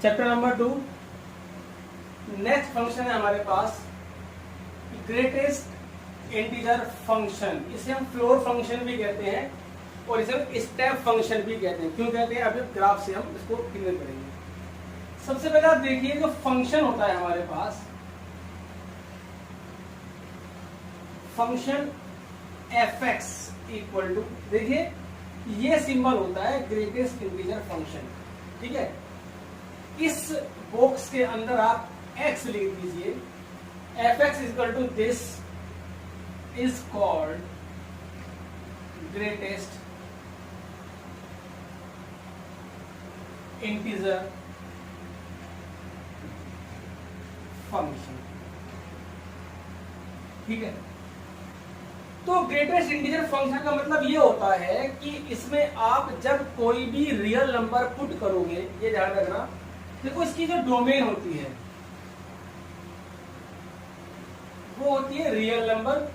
Chapter number 2। Next function है हमारे पास greatest integer function. इसे हम फ्लोर फंक्शन भी कहते हैं और इसे हम स्टेप फंक्शन भी कहते हैं। क्यों कहते हैं, अभी ग्राफ से हम इसको क्लियर करेंगे। सबसे पहले आप देखिए जो फंक्शन होता है हमारे पास, फंक्शन fx इक्वल टू, देखिए ये सिंबल होता है ग्रेटेस्ट इंटीजर फंक्शन। ठीक है, इस बॉक्स के अंदर आप x लिख दीजिए। fx equal to this is called greatest integer function. ठीक है, तो ग्रेटेस्ट इंटीजर फंक्शन का मतलब ये होता है कि इसमें आप जब कोई भी रियल नंबर पुट करोगे, ये ध्यान रखना, देखो इसकी जो डोमेन होती है वो होती है रियल नंबर,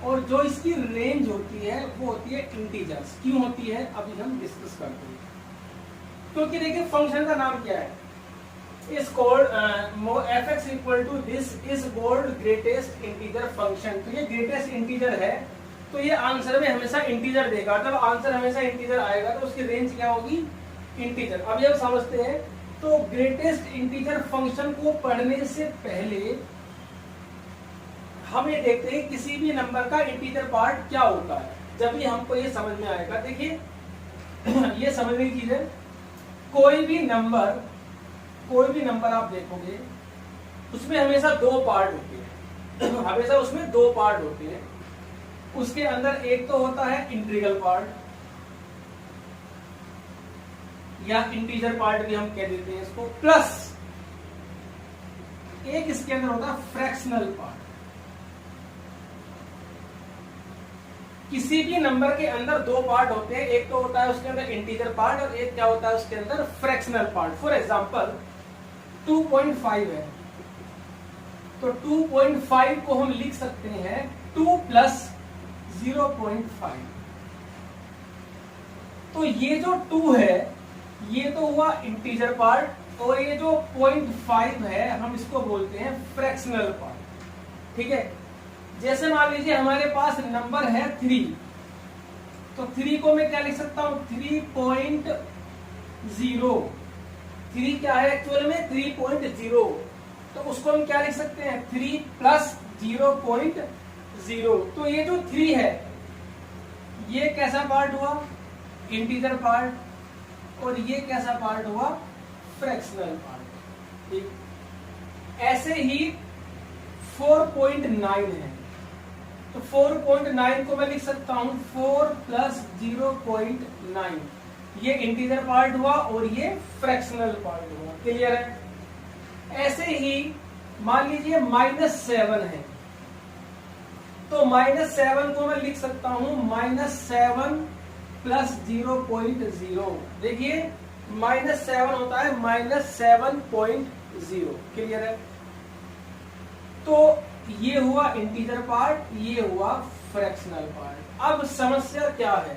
और जो इसकी रेंज होती है वो होती है इंटीजर्स। क्यों होती है अभी हम डिस्कस करते हैं। क्योंकि देखिए फंक्शन का नाम क्या है, is called fx equal to this is called greatest integer function. तो ये ग्रेटेस्ट इंटीजर है, तो ये आंसर में हमेशा इंटीजर देगा। जब आंसर हमेशा इंटीजर आएगा तो उसकी रेंज क्या होगी, इंटीजर। अभी हम समझते हैं। तो ग्रेटेस्ट इंटीजर फंक्शन को पढ़ने से पहले हम ये देखते हैं किसी भी नंबर का इंटीजर पार्ट क्या होता है, जब भी हमको ये समझ में आएगा। देखिए ये समझने की चीज है, कोई भी नंबर आप देखोगे उसमें हमेशा दो पार्ट होते हैं हमेशा उसमें दो पार्ट होते हैं। उसके अंदर एक तो होता है इंटीग्रल पार्ट, या इंटीजर पार्ट भी हम कह देते हैं इसको, प्लस एक इसके अंदर होता है फ्रैक्शनल पार्ट। किसी भी नंबर के अंदर दो पार्ट होते हैं, एक तो होता है उसके अंदर इंटीजर पार्ट और एक क्या होता है उसके अंदर फ्रैक्शनल पार्ट। फॉर एग्जांपल 2.5 है, तो 2.5 को हम लिख सकते हैं 2 प्लस 0.5। तो ये जो 2 है ये तो हुआ इंटीजर पार्ट, और ये जो 0.5 है हम इसको बोलते हैं फ्रैक्शनल पार्ट। ठीक है, जैसे मान लीजिए हमारे पास नंबर है 3, तो 3 को मैं क्या लिख सकता हूं, 3.0। 3 क्या है एक्चुअल में 3.0, तो उसको हम क्या लिख सकते हैं 3 प्लस 0.0। तो ये जो 3 है ये कैसा पार्ट हुआ, इंटीजर पार्ट, और ये कैसा पार्ट हुआ, फ्रैक्शनल पार्ट। ठीक, ऐसे ही 4.9 है, तो 4.9 को मैं लिख सकता हूं 4 प्लस 0.9। ये इंटीजर पार्ट हुआ और ये फ्रैक्शनल पार्ट हुआ। क्लियर है। ऐसे ही मान लीजिए -7 है, तो -7 को मैं लिख सकता हूं -7 प्लस 0.0। देखिए -7 होता है -7.0। क्लियर है। तो ये हुआ इंटीजर पार्ट, ये हुआ फ्रैक्शनल पार्ट। अब समस्या क्या है,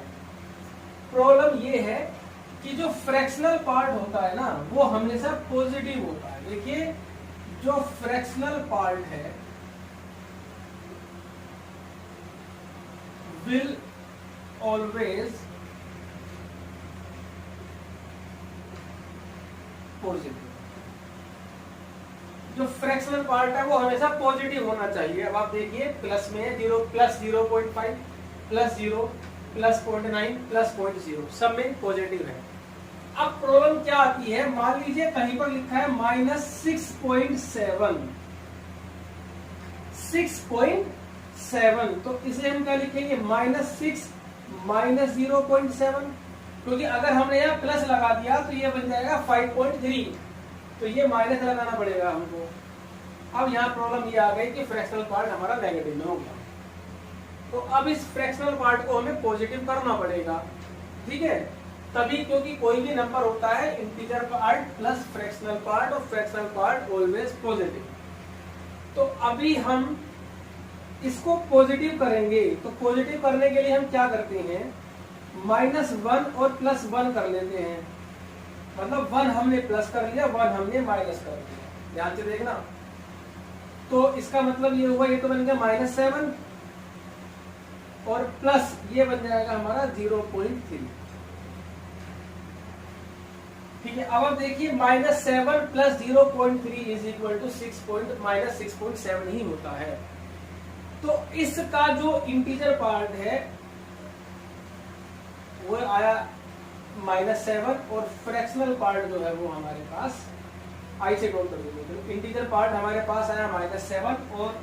प्रॉब्लम ये है कि जो फ्रैक्शनल पार्ट होता है ना वो हमेशा पॉजिटिव होता है। देखिए जो फ्रैक्शनल पार्ट है विल ऑलवेज पॉजिटिव। जो फ्रैक्शनल पार्ट है वो हमेशा पॉजिटिव होना चाहिए। अब आप देखिए प्लस में 0 प्लस 0.5 प्लस 0 प्लस 0.9 प्लस 0.0 सब में पॉजिटिव है। अब प्रॉब्लम क्या आती है, मान लीजिए कहीं पर लिखा है -6.7, 6.7, तो इसे हम क्या लिखेंगे -6 माइनस 0.7, क्योंकि अगर हमने यहाँ प्लस लगा दिया तो ये बन जाएगा 5.3, तो ये माइनस लगाना पड़ेगा हमको। अब यहाँ प्रॉब्लम ये आ गई कि फ्रैक्शनल पार्ट हमारा नेगेटिव में हो गया, तो अब इस फ्रैक्शनल पार्ट को हमें पॉजिटिव करना पड़ेगा। ठीक है, तभी, क्योंकि कोई भी नंबर होता है integer part plus fractional part, और फ्रैक्शनल पार्ट ऑलवेज पॉजिटिव। तो अभी हम इसको पॉजिटिव करेंगे, तो पॉजिटिव करने के लिए हम क्या करते हैं, -1 और +1 कर लेते हैं। मतलब 1 हमने प्लस कर लिया, 1 हमने माइनस कर लिया, ध्यान से देखना। तो इसका मतलब ये हुआ, ये तो बन गया -7 और प्लस ये बन जाएगा हमारा 0.3। ठीक है, अब आप देखिए -7 प्लस 0.3 इज इक्वल टू -6.7 ही होता है। तो इसका जो इंटीजर पार्ट है वो आया -7 और फ्रैक्शनल पार्ट जो है वो हमारे पास, आई से नोट कर देंगे, तो इंटीजर पार्ट हमारे पास आया -7 और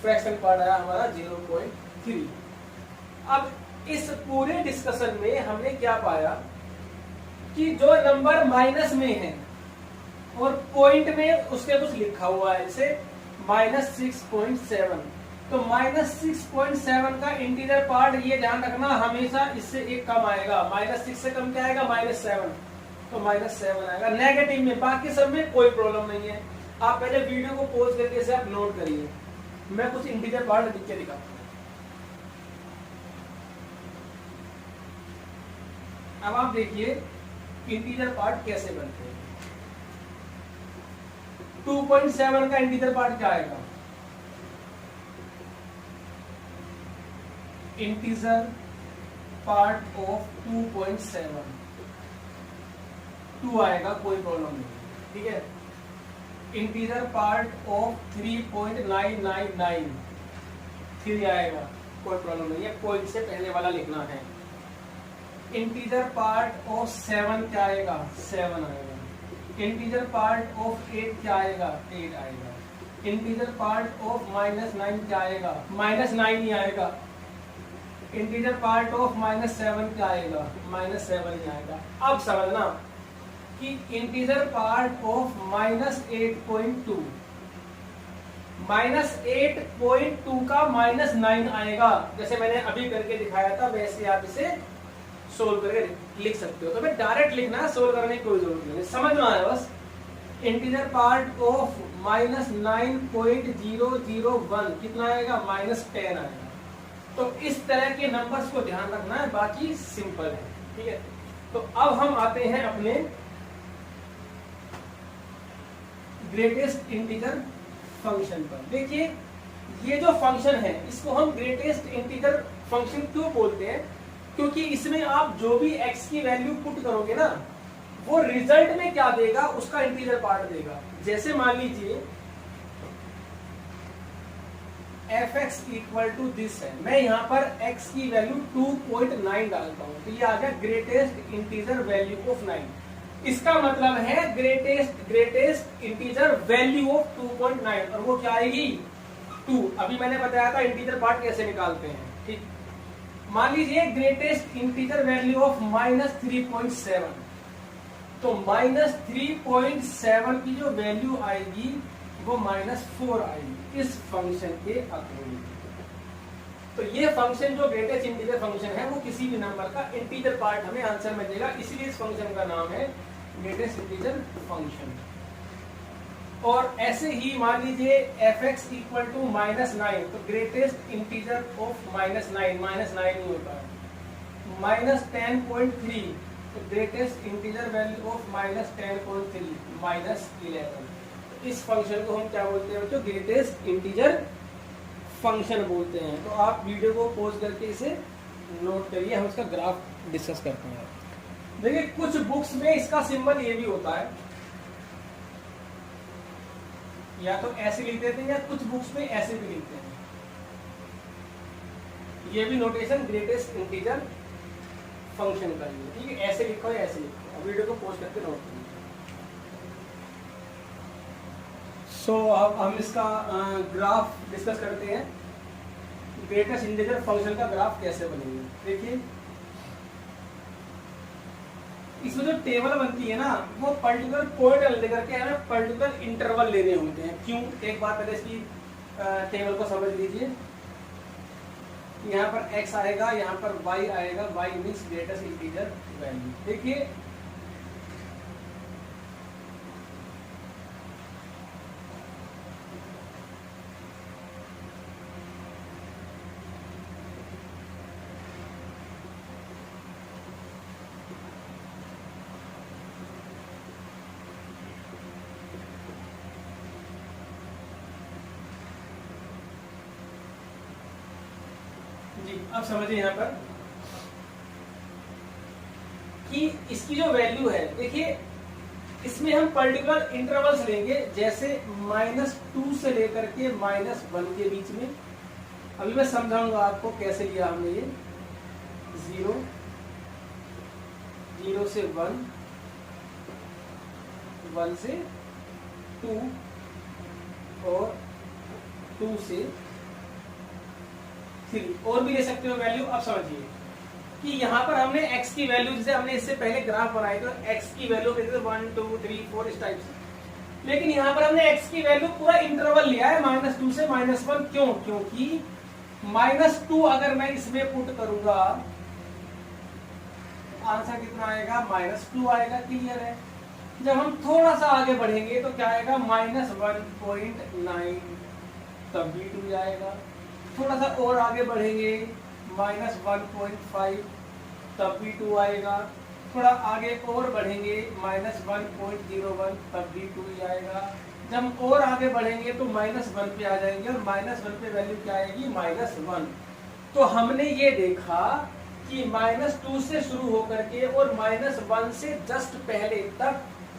फ्रैक्शनल पार्ट आया हमारा 0.3। अब इस पूरे डिस्कशन में हमने क्या पाया कि जो नंबर माइनस में है और पॉइंट में उसके कुछ लिखा हुआ है, जैसे -6.7, तो -6.7 का इंटीजर पार्ट ये ध्यान रखना हमेशा इससे एक कम आएगा। -6 से कम क्या आएगा? -7, तो -7 आएगा नेगेटिव में। बाकी सब में कोई प्रॉब्लम नहीं है। आप पहले वीडियो को पॉज करके इसे आप नोट करिए, मैं कुछ इंटीजर पार्ट लिख के दिखाता हूं। अब आप देखिए इंटीजर पार्ट कैसे बनते हैं। 2.7 का इंटीजर पार्ट क्या आएगा? इंटीजर पार्ट ऑफ 2.7 2 आएगा, कोई प्रॉब्लम नहीं, ठीक है। इंटीजर पार्ट ऑफ 3.999 3 आएगा, कोई प्रॉब्लम नहीं है, पॉइंट से पहले वाला लिखना है। इंटीजर पार्ट ऑफ 7 क्या आएगा? 7 आएगा। इंटीजर पार्ट ऑफ 8 क्या आएगा? 8 आएगा। इंटीजर पार्ट ऑफ -9 क्या आएगा? -9 ही आएगा। इंटीजर पार्ट ऑफ -7 क्या आएगा? -7 ही आएगा। अब समझना कि इंटीजर पार्ट ऑफ -8.2 -8.2 का -9 आएगा, जैसे मैंने अभी करके दिखाया था वैसे आप इसे सोल्व करके लिख सकते हो। तो मैं डायरेक्ट लिखना है, सोल्व करने की कोई जरूरत नहीं, समझना है बस। इंटीजर पार्ट ऑफ -9.001 कितना आएगा? -10 आएगा। तो इस तरह के नंबर्स को ध्यान रखना है, बाकी सिंपल है, ठीक है। तो अब हम आते हैं अपने ग्रेटेस्ट इंटीजर फंक्शन पर। देखिए ये जो फंक्शन है इसको हम ग्रेटेस्ट इंटीजर फंक्शन क्यों बोलते हैं? क्योंकि इसमें आप जो भी x की वैल्यू पुट करोगे ना, वो रिजल्ट में क्या देगा? उसका इंटीजर पार्ट देगा। जैसे मान लीजिए fx इक्वल टू दिस है, मैं यहाँ पर x की वैल्यू 2.9 डालता हूँ, तो ये आ गया ग्रेटेस्ट इंटीजर वैल्यू ऑफ 9। इसका मतलब है ग्रेटेस्ट इंटीजर वैल्यू ऑफ 2.9, और वो क्या आएगी? 2। अभी मैंने बताया था इंटीजर पार्ट कैसे निकालते हैं, ठीक। मान लीजिए ग्रेटेस्ट इंटीजर वैल्यू ऑफ -3.7, तो -3.7 की जो वैल्यू आएगी वो -4 आएगी इस फंक्शन के अकॉर्डिंग। तो ये फंक्शन जो ग्रेटेस्ट इंटीजर फंक्शन है वो किसी भी नंबर का इंटीजर पार्ट हमें आंसर में देगा, इसीलिए इस फंक्शन का नाम है ग्रेटेस्ट इंटीजर फंक्शन। और ऐसे ही मान लीजिए fx इक्वल टू -9, तो ग्रेटेस्ट इंटीजर ऑफ -9 ही होता है। -10.3, तो ग्रेटेस्ट इंटीजर वैल्यू ऑफ -10.3 -11। इस फंक्शन को हम क्या बोलते हैं बच्चों? ग्रेटेस्ट इंटीजर फंक्शन बोलते हैं। तो आप वीडियो को पॉज करके इसे नोट करिए, हम इसका ग्राफ डिस्कस करते हैं। देखिए कुछ बुक्स में इसका सिंबल ये भी होता है, या तो ऐसे लिख देते हैं या कुछ बुक्स में ऐसे भी लिखते हैं। ये भी नोटेशन ग्रेटेस्ट इंटीजर फंक्शन का ही है, ठीक है। ऐसे लिखो या ऐसे लिखो, वीडियो को पॉज करके नोट करिए। सो अब हम इसका ग्राफ डिस्कस करते हैं, ग्रेटेस्ट इंटीजर फंक्शन का ग्राफ कैसे बनेगा। देखिए इसमें जो टेबल बनती है ना, वो पर्टिकुलर पॉइंट लेकर के हमें पर्टिकुलर इंटरवल लेने होते हैं। क्यों? एक बार पहले इसकी टेबल को समझ लीजिए। यहाँ पर x आएगा, यहाँ पर y आएगा, y means greatest integer value. देखिए ठीक, अब समझिए यहाँ पर कि इसकी जो वैल्यू है, देखिए इसमें हम पर्टिकुलर इंटरवल्स लेंगे, जैसे -2 से लेकर के -1 के बीच में। अभी मैं समझाऊंगा आपको कैसे लिया हमने ये। 0 से 1, 1 से 2 और 2 से 3, और भी ले सकते हो वैल्यू। अब समझिए कि यहाँ पर हमने x की वैल्यू, जैसे हमने इससे पहले ग्राफ बनाए तो x की वैल्यू 1 2 3 4 इस टाइप से, लेकिन यहाँ पर हमने x की वैल्यू पूरा इंटरवल लिया है -2 से -1। क्यों? क्योंकि -2 अगर मैं इसमें पुट करूंगा, आंसर कितना आएगा? -2 आएगा। क्लियर है? जब हम थोड़ा सा आगे बढ़ेंगे तो क्या आएगा? -1.9, तब भी 2 आएगा। थोड़ा सा और आगे बढ़ेंगे -1.5, तब भी 2 आएगा। थोड़ा आगे और बढ़ेंगे -1.01, तब भी 2 ही आएगा। जब और आगे बढ़ेंगे तो -1 पे आ जाएंगे, और -1 पे वैल्यू क्या आएगी? -1। तो हमने ये देखा कि -2 से शुरू होकर के और -1 से जस्ट पहले तक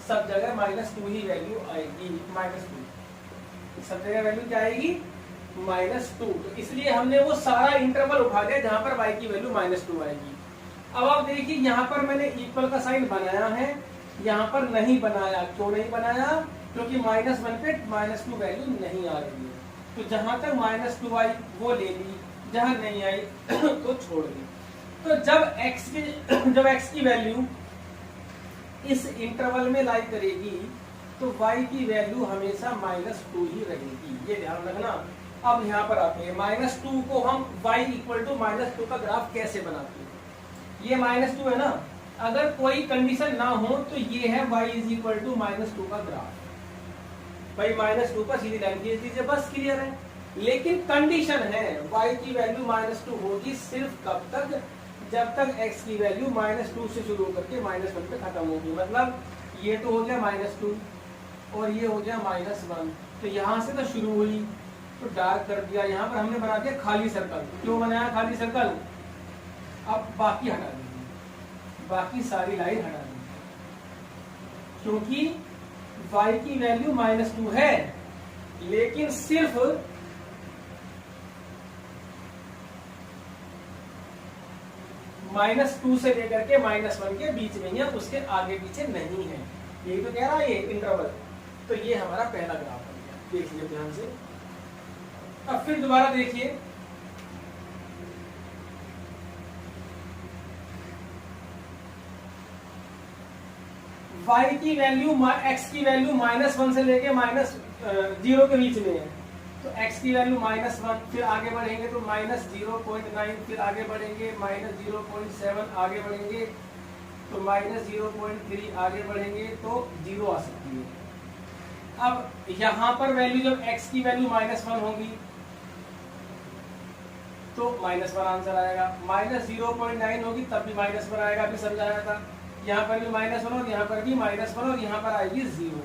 सब जगह -2 ही वैल्यू आएगी। -2 सब जगह वैल्यू क्या आएगी? -2। तो इसलिए हमने वो सारा इंटरवल उठा लिया जहां पर y की वैल्यू -2 आएगी। अब आप देखिए यहाँ पर मैंने इक्वल का साइन बनाया है, यहाँ पर नहीं बनाया। क्यों नहीं बनाया? क्योंकि -1 पे -2 वैल्यू नहीं आ रही है। तो जहां तक -2 आई वो ले ली, जहां नहीं आई तो छोड़ दी। तो जब x की वैल्यू इस इंटरवल में लाई करेगी तो y की वैल्यू हमेशा -2 ही रहेगी, ये ध्यान रखना। अब यहाँ पर आते हैं, -2 को हम y = -2 का ग्राफ कैसे बनाते हैं? ये -2 है ना, अगर कोई कंडीशन ना हो तो ये है y = -2 का ग्राफ। भाई -2 पर सीधी लाइन खींच दीजिए, बस। क्लियर है? लेकिन कंडीशन है y की वैल्यू -2 होगी सिर्फ कब तक? जब तक x की वैल्यू -2 से शुरू होकर के -1 पे खत्म होगी। मतलब ये तो हो गया -2 और ये हो गया -1, तो यहाँ से तो शुरू हुई, तो डार्क कर दिया। यहाँ पर हमने बना दिया खाली सर्कल। क्यों बनाया खाली सर्कल? अब बाकी हटा दीजिए, बाकी सारी लाइन हटा दीजिए, क्योंकि y की वैल्यू -2 है, लेकिन सिर्फ -2 से लेकर के -1 के बीच में है, उसके आगे पीछे नहीं है। यही तो कह रहा है ये इंटरवल। तो ये हमारा पहला ग्राफ बन गया, देख लीजिए ध्यान से। अब फिर दोबारा देखिए, y की वैल्यू x की वैल्यू -1 से लेके -0 के बीच में है, तो x की वैल्यू -1, फिर आगे बढ़ेंगे तो -0.9, फिर आगे बढ़ेंगे -0.7, आगे बढ़ेंगे तो -0.3, आगे बढ़ेंगे तो 0 आ सकती है। अब यहां पर वैल्यू जब x की वैल्यू -1 होगी तो -1 आंसर आएगा। -0.9 होगी तब भी -1 आएगा, अभी समझाया था। यहाँ पर भी -1 और यहाँ पर भी -1 और यहाँ पर आएगी 0।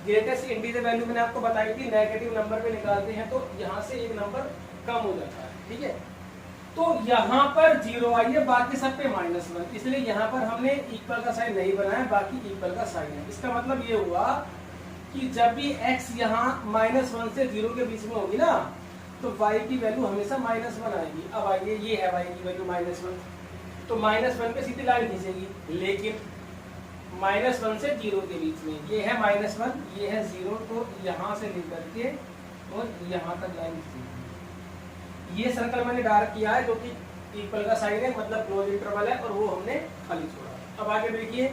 ग्रेटेस्ट इंटीजर वैल्यू मैंने आपको बताई थी, नेगेटिव नंबर पे निकालते हैं तो यहाँ से एक नंबर कम हो जाता है। ठीक है, तो यहाँ पर 0 आई है, बाकी सब पे -1, इसलिए यहाँ पर हमने इक्वल का साइन नहीं बनाया, बाकी इक्वल का साइन है। इसका मतलब ये हुआ कि जब भी x यहाँ -1 से 0 के बीच में होगी ना, तो y की वैल्यू हमेशा -1 आएगी। अब आइए, ये है y की वैल्यू -1, तो -1 पे सीधी लाइन खींचेगी, लेकिन -1 से 0 के बीच में ये है -1, ये है 0, तो यहाँ से लेकर के और यहाँ तक लाइन खींचेगी। ये सर्कल मैंने डार्क किया है, जो कि इक्वल का साइन है, मतलब क्लोज इंटरवल है, और वो हमने खाली छोड़ा। अब आगे देखिए,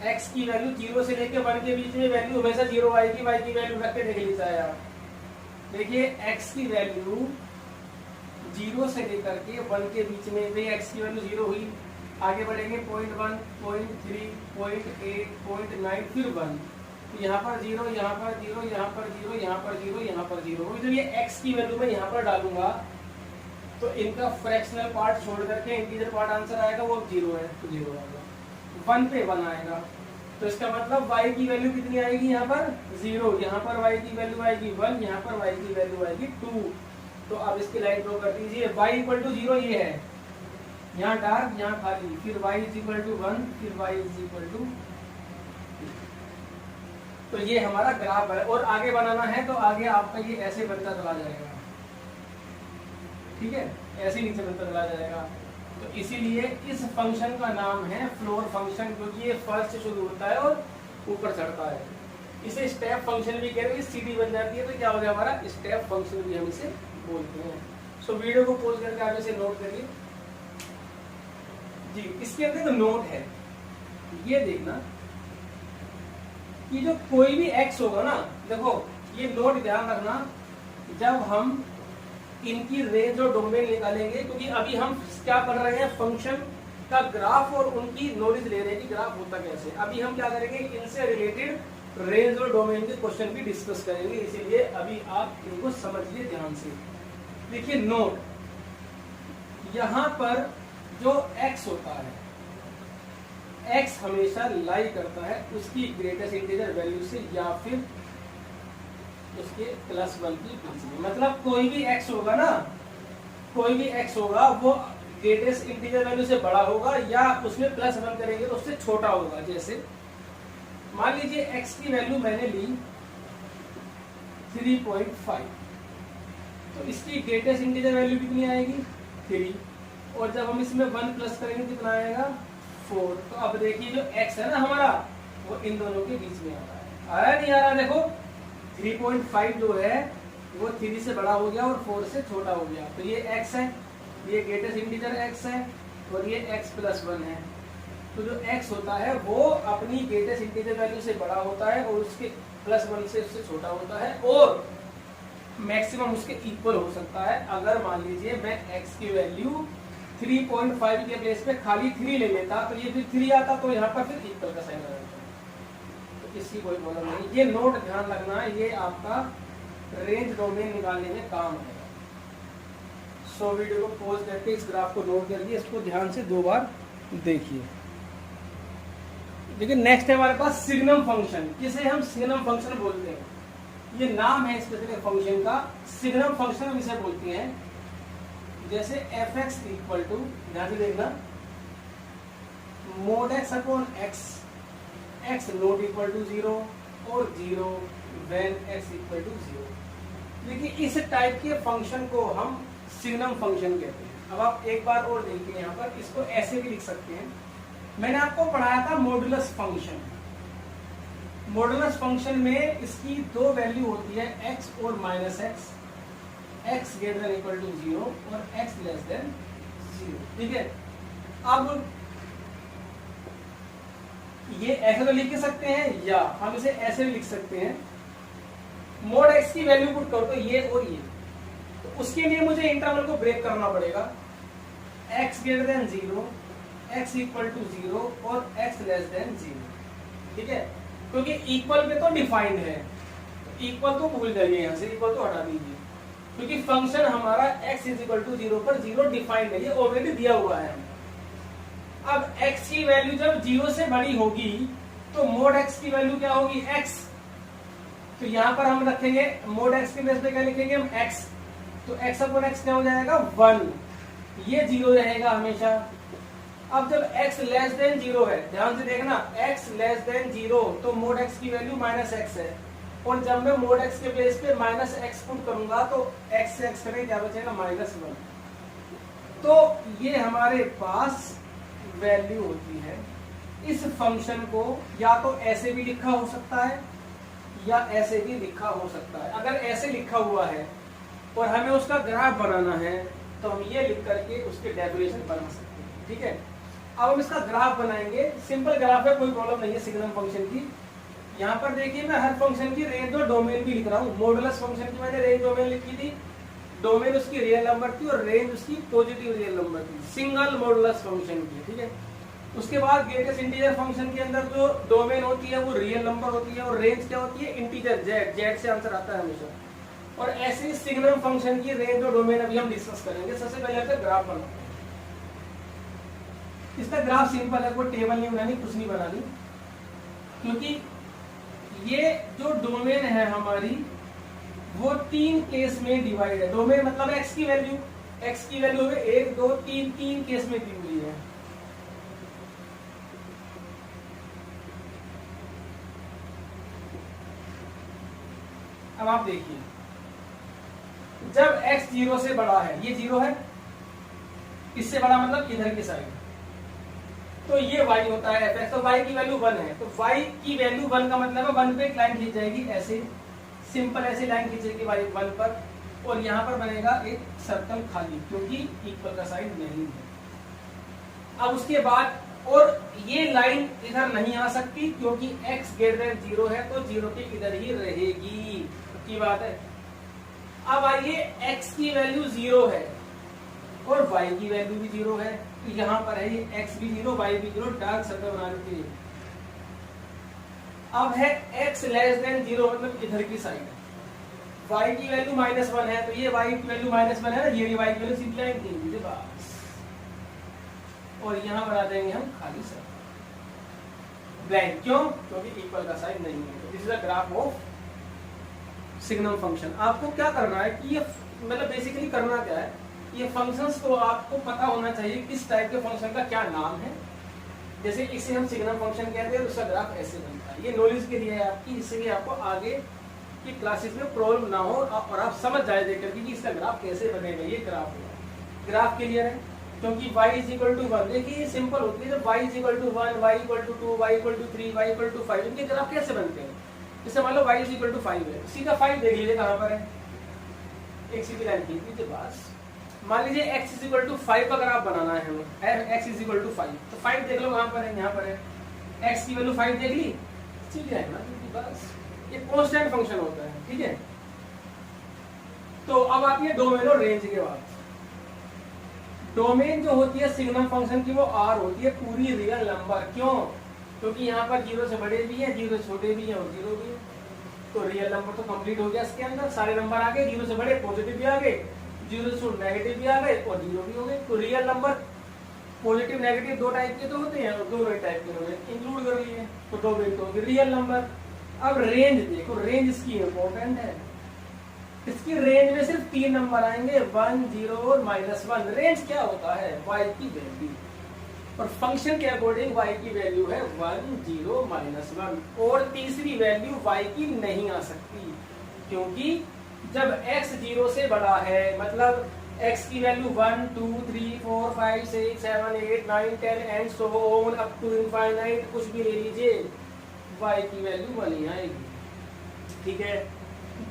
x की वैल्यू 0 से लेकर 1 के बीच में वैल्यू हमेशा 0 आएगी। y की वैल्यू रख के देख लीजिए आप, देखिए x की वैल्यू 0 से लेकर के 1 के बीच में, भाई x की वैल्यू 0 हुई, आगे बढ़ेंगे 0.1, 0.3, 0.8, 0.9, फिर 1, तो यहाँ पर 0, यहाँ पर 0, यहाँ पर 0, यहाँ पर 0, यहाँ पर 0। जब ये x की वैल्यू मैं यहाँ पर डालूंगा तो इनका फ्रैक्शनल पार्ट छोड़ करके इंटीजर पार्ट आंसर आएगा, वो 0 है तो 0 आएगा। 1 पे 1 आएगा, तो इसका मतलब y की वैल्यू कितनी आएगी? यहाँ पर 0, यहाँ पर y की वैल्यू आएगी 1, यहाँ पर y की वैल्यू आएगी 2। तो अब इसकी लाइन ड्रॉ कर दीजिए। y इक्वल टू 0 ये है, यहाँ डार्क यहाँ खाली, फिर y इज इक्वल टू 1, फिर y इज इक्वल टू, तो ये हमारा ग्राफ है। और आगे बनाना है तो आगे आपका ये ऐसे बनता चला जाएगा, ठीक है, ऐसे नीचे बनता चला जाएगा। तो इसीलिए इस फंक्शन का नाम है फ्लोर फंक्शन, क्योंकि ये फर्स्ट से शुरू होता है और ऊपर चढ़ता है। इसे स्टेप फंक्शन भी कह रहे हैं, सीधी बन जाती है तो क्या हो गया हमारा स्टेप फंक्शन भी हम इसे बोलते हैं। सो वीडियो को पॉज करके आप इसे नोट करिए जी। इसके अंदर जो नोट है ये देखना कि जो कोई भी x होगा ना, देखो ये नोट ध्यान रखना, जब हम इनकी रेंज और डोमेन निकालेंगे, क्योंकि अभी हम क्या कर रहे हैं, फंक्शन का ग्राफ और उनकी नॉलेज ले रहे हैं कि ग्राफ होता कैसे। अभी हम क्या करेंगे, इनसे रिलेटेड रेंज और डोमेन के क्वेश्चन भी डिस्कस करेंगे, इसीलिए अभी आप इनको समझिए ध्यान से। देखिए नोट, यहां पर जो x होता है, x हमेशा लाई करता है उसकी ग्रेटेस्ट इंटीजर वैल्यू से या फिर उसके +1 की बीच में। मतलब कोई भी x होगा ना, कोई भी x होगा वो ग्रेटेस्ट इंटीजर वैल्यू से बड़ा होगा या उसमें +1 करेंगे तो उससे छोटा होगा। जैसे मान लीजिए x की वैल्यू मैंने ली 3.5, तो इसकी ग्रेटेस्ट इंटीजर वैल्यू कितनी आएगी 3, और जब हम इसमें 1 प्लस करेंगे कितना आएगा 4। तो अब देखिए जो x है ना हमारा वो इन दोनों के बीच में आ रहा है, नहीं आ रहा? देखो 3.5 जो है वो 3 से बड़ा हो गया और 4 से छोटा हो गया, तो ये x है, ये ग्रेटेस्ट इंटीजर x है और ये x+1 है। तो जो x होता है वो अपनी ग्रेटेस्ट इंटीजर वैल्यू से बड़ा होता है और उसके +1 से उससे छोटा होता है, और मैक्सिमम उसके इक्वल हो सकता है। अगर मान लीजिए मैं x की वैल्यू 3.5 के प्लेस पे खाली 3 ले लेता तो ये फिर 3 आता, तो यहाँ पर फिर इक्वल का साइन आ जाता, तो इसकी कोई प्रॉब्लम नहीं। ये नोट ध्यान रखना, ये आपका रेंज डोमेन निकालने में काम है। सो वीडियो को पॉज करके इस ग्राफ को नोट करिए, इसको ध्यान से 2 बार देखिए। देखिए नेक्स्ट है हमारे पास सिग्नम फंक्शन, जिसे हम सिग्नम फंक्शन बोलते हैं। ये नाम है स्पेसिफिक फंक्शन का, सिग्नम फंक्शन हम इसे बोलते हैं। जैसे f(x) इक्वल टू, ध्यान से देखना, mod x upon x, x not equal to 0 और 0 when x इक्वल टू 0। देखिए इस टाइप के फंक्शन को हम सिग्नम फंक्शन कहते हैं। अब आप एक बार और देखिए, यहाँ पर इसको ऐसे भी लिख सकते हैं। मैंने आपको पढ़ाया था मॉडुलस फंक्शन। मॉडुलस फंक्शन में इसकी 2 वैल्यू होती है, x और -x, x greater than equal to 0 और x लेस देन 0, ठीक है। अब ये ऐसे तो लिख सकते हैं या हम इसे ऐसे भी लिख सकते हैं, मोड x की वैल्यू पुट करो तो ये और ये, तो उसके लिए मुझे इंटरवल को ब्रेक करना पड़ेगा, x greater than 0, x equal to 0 और x लेस देन 0, ठीक है। क्योंकि इक्वल पे तो डिफाइंड है, तो इक्वल तो भूल जाइए, यहाँ से इक्वल तो हटा दीजिए, क्योंकि फंक्शन हमारा x इज इक्वल टू 0 पर 0 डिफाइंड है, ये ऑलरेडी दिया हुआ है। अब x की वैल्यू जब 0 से बड़ी होगी तो मोड x की वैल्यू क्या होगी x, तो यहाँ पर हम रखेंगे मोड x के बेस पे क्या लिखेंगे हम x, तो x अपॉन x क्या हो जाएगा 1, ये 0 रहेगा हमेशा। अब जब x लेस देन 0 है, ध्यान से देखना, x लेस देन 0 तो मोड x की वैल्यू -x है, और जब मैं मोड x के प्लेस पे -x पुट करूंगा तो x से x करें क्या बचेगा -1। तो ये हमारे पास वैल्यू होती है। इस फंक्शन को या तो ऐसे भी लिखा हो सकता है या ऐसे भी लिखा हो सकता है। अगर ऐसे लिखा हुआ है और हमें उसका ग्राफ बनाना है तो हम ये लिख करके उसके डेफिनेशन बना सकते हैं, ठीक है। अब हम इसका ग्राफ बनाएंगे, सिंपल ग्राफ है, कोई प्रॉब्लम नहीं है सिग्नम फंक्शन की। यहाँ पर देखिए मैं हर फंक्शन की रेंज और डोमेन भी लिख रहा हूँ। मॉडुलस फंक्शन की मैंने रेंज डोमेन लिखी थी, डोमेन उसकी रियल नंबर थी और रेंज उसकी पॉजिटिव रियल नंबर थी, सिंगल मॉडुलस फंक्शन की, ठीक है। उसके बाद ग्रेटेस्ट इंटीजर फंक्शन के अंदर जो डोमेन होती है वो रियल नंबर होती है और रेंज क्या होती है इंटीजर, जेड से आंसर आता है हमेशा। और ऐसे ही सिग्नम फंक्शन की रेंज और डोमेन अभी हम डिस्कस करेंगे। सबसे पहले आपका ग्राफ बनाते हैं। इसका ग्राफ सिंपल है, कोई टेबल नहीं बनानी, कुछ नहीं बनानी, क्योंकि ये जो डोमेन है हमारी वो 3 केस में डिवाइड है। डोमेन मतलब x की वैल्यू 1 2 3 केस में दी हुई है। अब आप देखिए, जब x 0 से बड़ा है, ये 0 है, इससे बड़ा मतलब इधर की साइड, तो ये y होता है fx। तो y की वैल्यू 1 है, तो y की वैल्यू 1 का मतलब है 1 पे एक लाइन खींच जाएगी, ऐसे सिंपल ऐसे लाइन खींचेगी y 1 पर, और यहाँ पर बनेगा एक सर्कल खाली, क्योंकि इक्वल का साइन नहीं है। अब उसके बाद, और ये लाइन इधर नहीं आ सकती क्योंकि x ग्रेटर देन 0 है, तो 0 के इधर ही रहेगी की बात है। अब आइए, x की वैल्यू 0 है और y की वैल्यू भी 0 है, तो यहाँ पर है ये x भी 0 y भी 0, डार्क सर्कल बनाने के लिए। अब है x लेस देन 0 मतलब इधर की साइड, y की वैल्यू -1 है, तो ये y की वैल्यू -1 है ना, ये y की वैल्यू सीधी लाइन देंगे बस, और यहाँ बना देंगे हम खाली सर्कल ब्लैंक। क्यों? क्योंकि इक्वल का साइन नहीं है। This is a graph of signum function. आपको क्या करना है कि ये मतलब बेसिकली करना क्या है, ये फंक्शंस को आपको पता होना चाहिए किस टाइप के फंक्शन का क्या नाम है। जैसे इसे हम सिग्नम फंक्शन कहते हैं, तो उसका ग्राफ ऐसे बनता है। ये नॉलेज के लिए है आपकी, इससे कि आपको आगे की क्लासेस में प्रॉब्लम ना हो और आप समझ जाए देखकर कि इसका ग्राफ कैसे बनेगा। ये ग्राफ होगा, ग्राफ क्लियर है, क्योंकि y = 1, देखिए ये सिंपल होती है। जब y = 1, y = 2, y = 3, y = 5, इनके ग्राफ कैसे बनते हैं? जैसे मान लो y = 5 है, सीधा 5 देख लीजिए कहाँ पर है, एक सीधी लाइन खींच लीजिए बस। मान लीजिए x = 5 का ग्राफ बनाना है हमें, x = 5, तो 5 देख लो कहाँ पर है, यहाँ पर है, x की वैल्यू 5 देख ली, सीधी लाइन ना बस। ये कांस्टेंट फंक्शन होता है, ठीक है। तो अब आती है डोमेन और रेंज के बाद। डोमेन जो होती है सिग्नम फंक्शन की, वो r होती है, पूरी रियल नंबर। क्यों? क्योंकि यहाँ पर 0 से बड़े भी हैं, 0 से छोटे भी हैं और 0 भी है, तो रियल नंबर तो कंप्लीट हो गया। इसके अंदर सारे नंबर आ गए, 0 से बड़े पॉजिटिव भी आ गए, 0 से नेगेटिव भी आ गए और 0 भी हो गए। तो real number positive negative 2 type के तो होते हैं, और 2 टाइप के होंगे, इंक्लूड कर लिए, तो डोमेन तो रियल नंबर। अब रेंज देखो, रेंज इसकी इंपॉर्टेंट है। इसकी रेंज में सिर्फ 3 नंबर आएंगे, 1 0 और -1। रेंज क्या होता है? y की वैल्यू, और फंक्शन के अकॉर्डिंग y की वैल्यू है 1 0 -1, और तीसरी वैल्यू y की नहीं आ सकती, क्योंकि जब x 0 से बड़ा है, मतलब x की value 1 2 3 4 5 6 7 8 9 10 and so on up to infinite, कुछ भी ले लीजिए, y की वैल्यू 1 ही आएगी, ठीक है।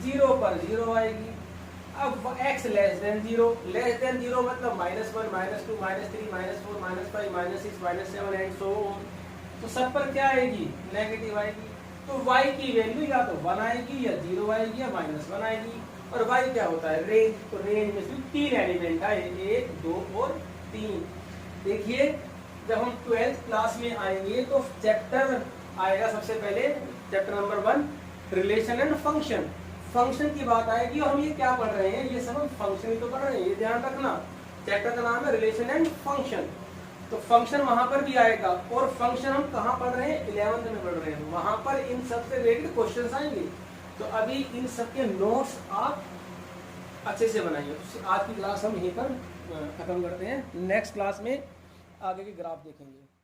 0 पर 0 आएगी। अब x लेस देन 0 मतलब -1 -2 -3 -4 -5 -6 -7 एंड सो ऑन, तो सब पर क्या आएगी? नेगेटिव आएगी। तो y की वैल्यू या तो 1 आएगी या 0 आएगी या -1 आएगी। और y क्या होता है? रेंज। तो रेंज में सिर्फ 3 एलिमेंट है, 1 2 और 3। देखिए जब हम 12th क्लास में आएंगे तो चैप्टर आएगा, सबसे पहले chapter number 1 relation and function. Function की बात आएगी, और हम ये क्या पढ़ रहे हैं? ये सब हम फंक्शन ही तो पढ़ रहे हैं, ये ध्यान रखना। चैप्टर का नाम है रिलेशन एंड फंक्शन, तो फंक्शन वहां पर भी आएगा। और फंक्शन हम कहाँ पढ़ रहे हैं? 11th में पढ़ रहे हैं, वहां पर इन सब से रिलेटेड क्वेश्चंस आएंगे। तो अभी इन सब के नोट्स आप अच्छे से बनाइए। आज की क्लास हम यहीं पर खत्म करते हैं, नेक्स्ट क्लास में आगे के ग्राफ देखेंगे।